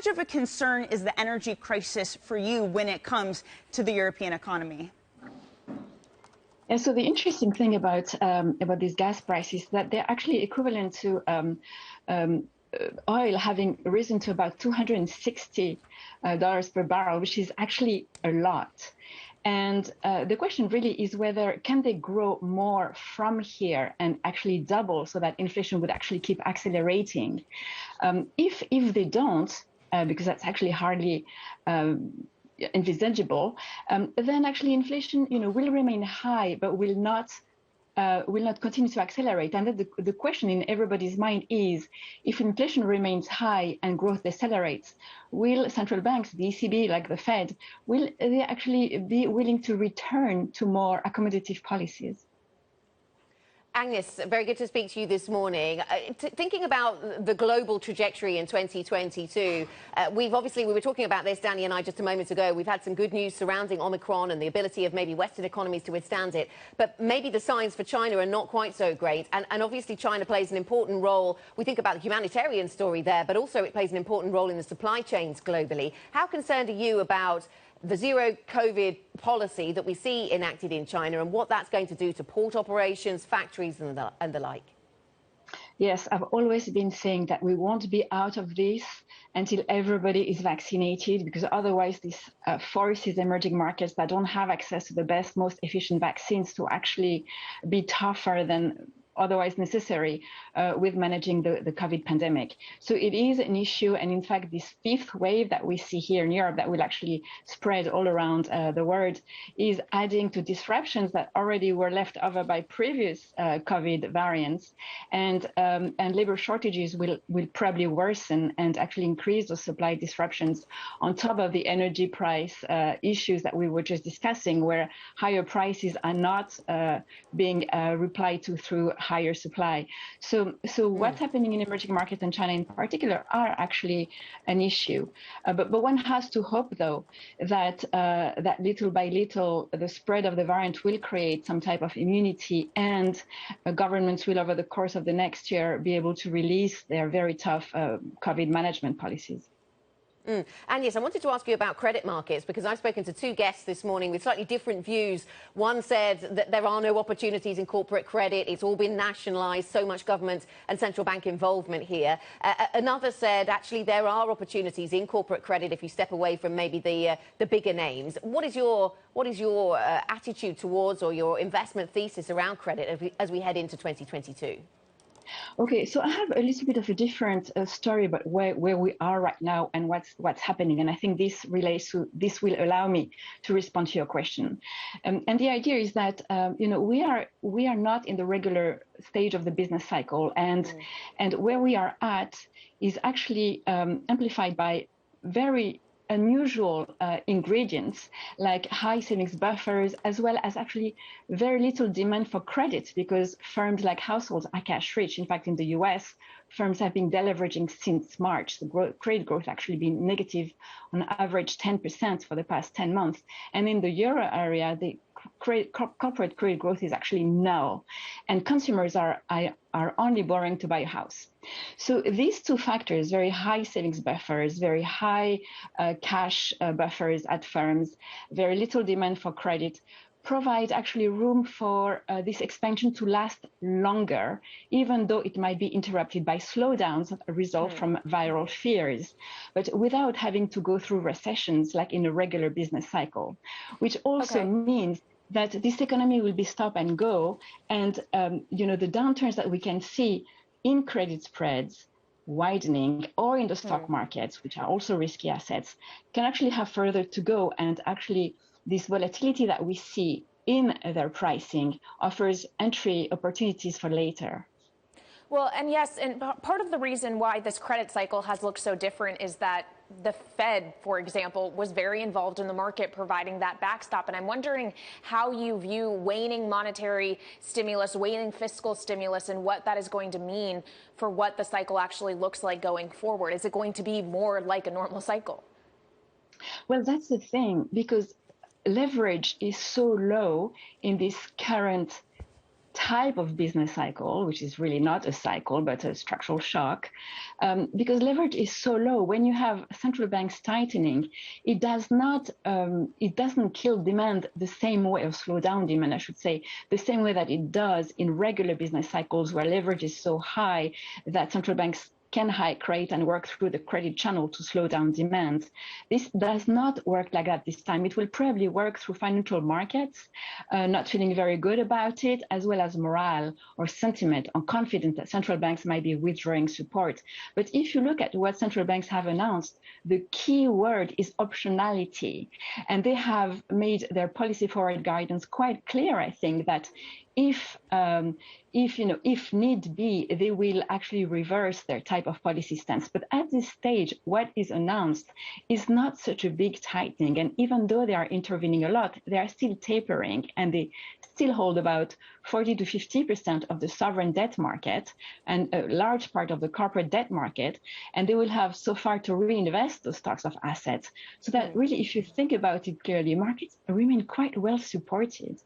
much of a concern is the energy crisis for you when it comes to the European economy? Yeah, so the interesting thing about these gas prices is that they're actually equivalent to oil having risen to about $260 per barrel, which is actually a lot. And the question really is whether can they grow more from here and actually double so that inflation would actually keep accelerating. If they don't, because that's actually hardly envisageable, then actually inflation, will remain high, but will not continue to accelerate. And then the question in everybody's mind is, if inflation remains high and growth decelerates, will central banks, the ECB, like the Fed, will they actually be willing to return to more accommodative policies? Agnes, very good to speak to you this morning. Thinking about the global trajectory in 2022, we were talking about this, Danny and I, just a moment ago. We've had some good news surrounding Omicron and the ability of maybe Western economies to withstand it. But maybe the signs for China are not quite so great. And obviously China plays an important role. We think about the humanitarian story there, but also it plays an important role in the supply chains globally. How concerned are you about the zero COVID policy that we see enacted in China and what that's going to do to port operations, factories and the like? Yes, I've always been saying that we won't be out of this until everybody is vaccinated, because otherwise this forces emerging markets that don't have access to the best, most efficient vaccines to actually be tougher than otherwise necessary with managing the COVID pandemic. So it is an issue. And in fact, this fifth wave that we see here in Europe that will actually spread all around the world is adding to disruptions that already were left over by previous COVID variants. And labor shortages will probably worsen and actually increase those supply disruptions on top of the energy price issues that we were just discussing, where higher prices are not being replied to through higher supply. So what's happening in emerging markets and China in particular are actually an issue. But one has to hope, though, that little by little the spread of the variant will create some type of immunity, and governments will, over the course of the next year, be able to release their very tough COVID management policies. And yes, I wanted to ask you about credit markets, because I've spoken to two guests this morning with slightly different views. One said that there are no opportunities in corporate credit. It's all been nationalised, so much government and central bank involvement here. Another said, actually, there are opportunities in corporate credit if you step away from maybe the bigger names. What is your attitude towards, or your investment thesis around credit as we head into 2022? Okay, so I have a little bit of a different story about where we are right now and what's happening, and I think this will allow me to respond to your question. And the idea is that we are not in the regular stage of the business cycle, and where we are at is actually amplified by very unusual ingredients like high savings buffers, as well as actually very little demand for credit, because firms like households are cash rich. In fact, in the US, firms have been deleveraging since March. The credit growth actually been negative on average 10% for the past 10 months. And in the euro area, the corporate credit growth is actually null, and consumers are only borrowing to buy a house. So these two factors, very high savings buffers, very high cash buffers at firms, very little demand for credit, provide actually room for this expansion to last longer, even though it might be interrupted by slowdowns that result from viral fears, but without having to go through recessions like in a regular business cycle, which also means that this economy will be stop and go. And, the downturns that we can see in credit spreads widening, or in the stock markets, which are also risky assets, can actually have further to go. And actually, this volatility that we see in their pricing offers entry opportunities for later. Well, and yes, and part of the reason why this credit cycle has looked so different is that the Fed, for example, was very involved in the market providing that backstop. And I'm wondering how you view waning monetary stimulus, waning fiscal stimulus, and what that is going to mean for what the cycle actually looks like going forward. Is it going to be more like a normal cycle? Well, that's the thing, because leverage is so low in this current type of business cycle, which is really not a cycle, but a structural shock, because leverage is so low. When you have central banks tightening, it doesn't kill demand the same way, or slow down demand, I should say, the same way that it does in regular business cycles where leverage is so high that central banks can high create and work through the credit channel to slow down demand. This does not work like that this time. It will probably work through financial markets, not feeling very good about it, as well as morale or sentiment or confidence that central banks might be withdrawing support. But if you look at what central banks have announced, the key word is optionality. And they have made their policy forward guidance quite clear, I think, that if need be, they will actually reverse their type of policy stance. But at this stage, what is announced is not such a big tightening. And even though they are intervening a lot, they are still tapering, and they still hold about 40 to 50% of the sovereign debt market and a large part of the corporate debt market. And they will have so far to reinvest those stocks of assets. So that really, if you think about it clearly, markets remain quite well supported.